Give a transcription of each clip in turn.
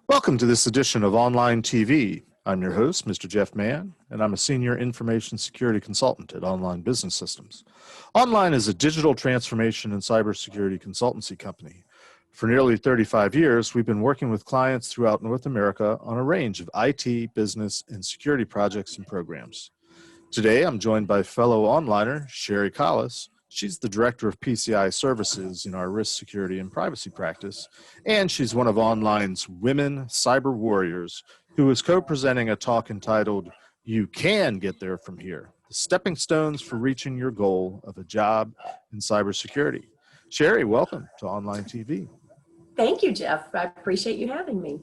Welcome to this edition of Online TV. I'm your host, Mr. Jeff Mann, and I'm a senior information security consultant at Online Business Systems. Online is a digital transformation and cybersecurity consultancy company. For nearly 35 years, we've been working with clients throughout North America on a range of IT, business, and security projects and programs. Today, I'm joined by fellow onliner, Sherri Collis. She's the Director of PCI Services in our Risk Security and Privacy practice, and she's one of Online's Women Cyber Warriors, who is co-presenting a talk entitled, You Can Get There From Here, the Stepping Stones for Reaching Your Goal of a Job in Cybersecurity. Sherri, welcome to Online TV. Thank you, Jeff. I appreciate you having me.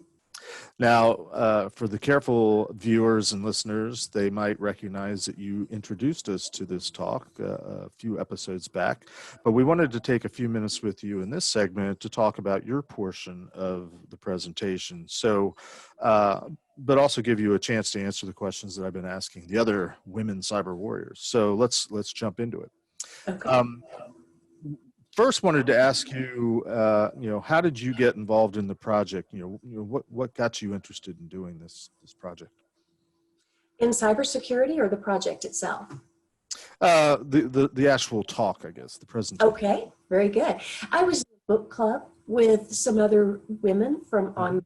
Now, for the careful viewers and listeners, they might recognize that you introduced us to this talk a few episodes back, but we wanted to take a few minutes with you in this segment to talk about your portion of the presentation. So, but also give you a chance to answer the questions that I've been asking the other women cyber warriors. So let's jump into it. Okay. First, wanted to ask you, how did you get involved in the project? What got you interested in doing this project? In cybersecurity or the project itself? The actual talk, I guess, the presentation. Okay, very good. I was in a book club with some other women from online.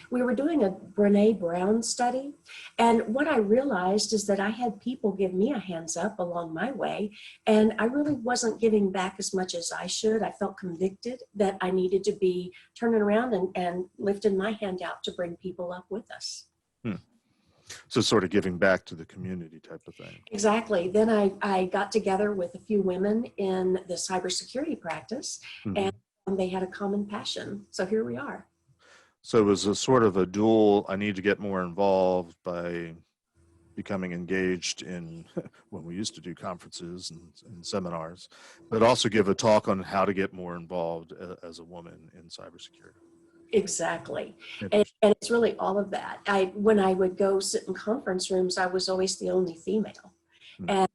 We were doing a Brene Brown study, and what I realized is that I had people give me a hands up along my way, and I really wasn't giving back as much as I should. I felt convicted that I needed to be turning around and lifting my hand out to bring people up with us. So sort of giving back to the community type of thing. Exactly. Then I got together with a few women in the cybersecurity practice, and they had a common passion. So here we are. So it was a sort of a dual, I need to get more involved by becoming engaged in when we used to do conferences and seminars, but also give a talk on how to get more involved as a woman in cybersecurity. Exactly. And it's really all of that. When I would go sit in conference rooms, I was always the only female. And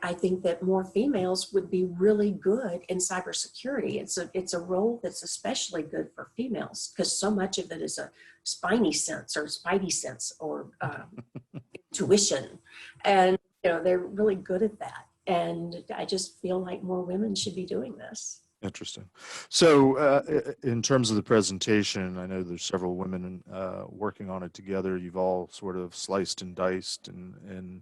I think that more females would be really good in cybersecurity. It's a role that's especially good for females because so much of it is a spidey sense or intuition. And they're really good at that. And I just feel like more women should be doing this. Interesting. So in terms of the presentation, I know there's several women working on it together. You've all sort of sliced and diced and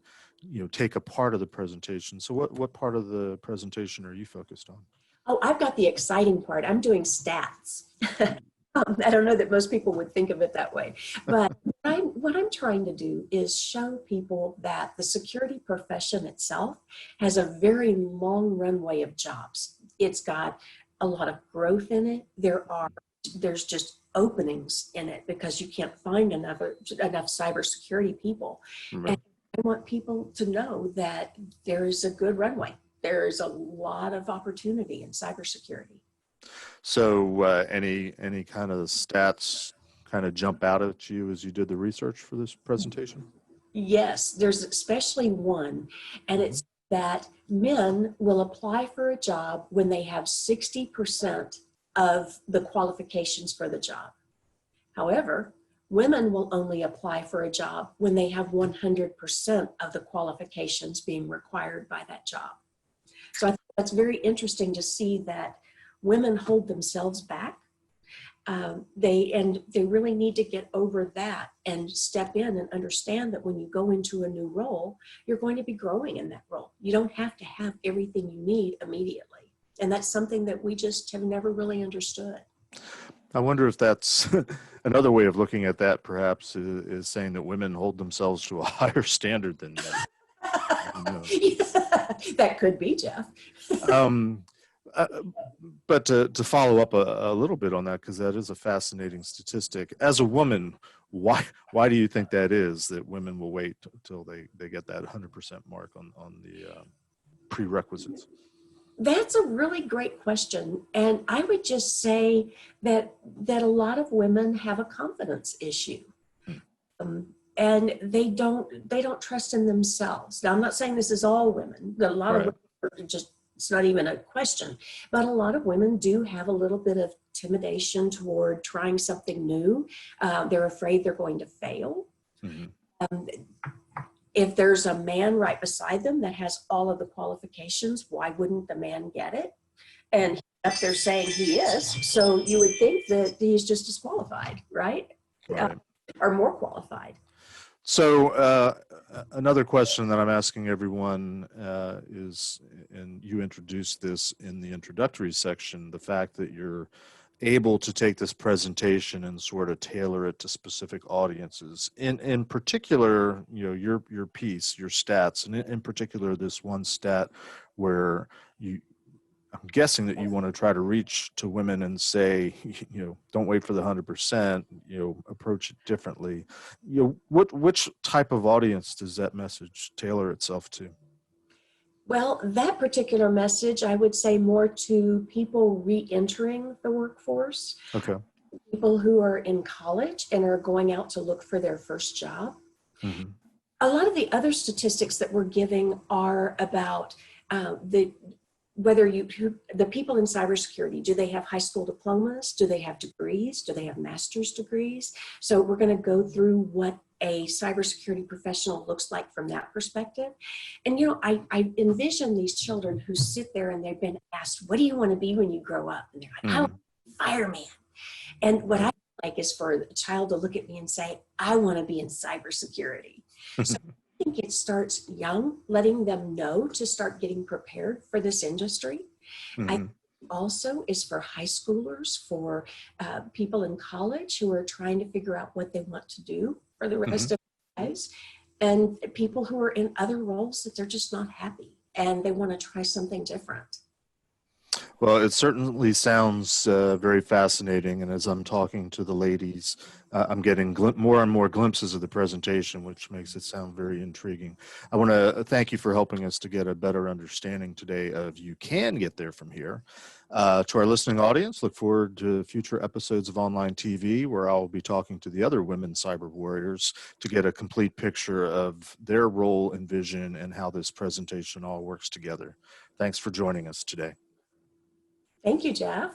take a part of the presentation. So what part of the presentation are you focused on? Oh, I've got the exciting part. I'm doing stats. I don't know that most people would think of it that way, but what I'm trying to do is show people that the security profession itself has a very long runway of jobs. It's got a lot of growth in it. There's just openings in it because you can't find enough cybersecurity people. Right. And I want people to know that there's a good runway. There's a lot of opportunity in cybersecurity. So any kind of stats kind of jump out at you as you did the research for this presentation? Yes, there's especially one, and it's that men will apply for a job when they have 60% of the qualifications for the job. However, women will only apply for a job when they have 100% of the qualifications being required by that job. So I think that's very interesting to see that women hold themselves back. They really need to get over that and step in and understand that when you go into a new role, you're going to be growing in that role. You don't have to have everything you need immediately. And that's something that we just have never really understood. I wonder if that's another way of looking at that, perhaps, is saying that women hold themselves to a higher standard than men. That could be, Jeff. But to follow up a little bit on that, because that is a fascinating statistic. As a woman, why do you think that is, that women will wait until they get that 100% mark on the prerequisites? That's a really great question. And I would just say that a lot of women have a confidence issue. And they don't trust in themselves. Now, I'm not saying this is all women, but a lot of women are just It's not even a question. But a lot of women do have a little bit of intimidation toward trying something new. They're afraid they're going to fail. Mhm. Um, if there's a man right beside them that has all of the qualifications, why wouldn't the man get it? And up there saying he is, so you would think that he's just as qualified, right? Right. Or more qualified. So another question that I'm asking everyone is, and you introduced this in the introductory section, the fact that you're able to take this presentation and sort of tailor it to specific audiences. In particular, you know, your piece, your stats, and in particular this one stat where I'm guessing that you want to try to reach to women and say, you know, don't wait for the 100%, you know, approach it differently. You know, which type of audience does that message tailor itself to? Well, that particular message, I would say more to people re-entering the workforce, Okay. people who are in college and are going out to look for their first job. Mm-hmm. A lot of the other statistics that we're giving are about the people in cybersecurity. Do they have high school diplomas? Do they have degrees? Do they have master's degrees? So we're going to go through what a cybersecurity professional looks like from that perspective. And, you know, I envision these children who sit there and they've been asked, what do you want to be when you grow up? And they're like, I want to be a fireman. And what I like is for a child to look at me and say, I want to be in cybersecurity. So I think it starts young, letting them know to start getting prepared for this industry. Mm-hmm. I think also is for high schoolers, for people in college who are trying to figure out what they want to do for the rest of their lives, and people who are in other roles that they're just not happy and they want to try something different. Well, it certainly sounds very fascinating. And as I'm talking to the ladies, I'm getting more and more glimpses of the presentation, which makes it sound very intriguing. I want to thank you for helping us to get a better understanding today of You Can Get There From Here. To our listening audience, look forward to future episodes of Online TV, where I'll be talking to the other women cyber warriors to get a complete picture of their role and vision and how this presentation all works together. Thanks for joining us today. Thank you, Jeff.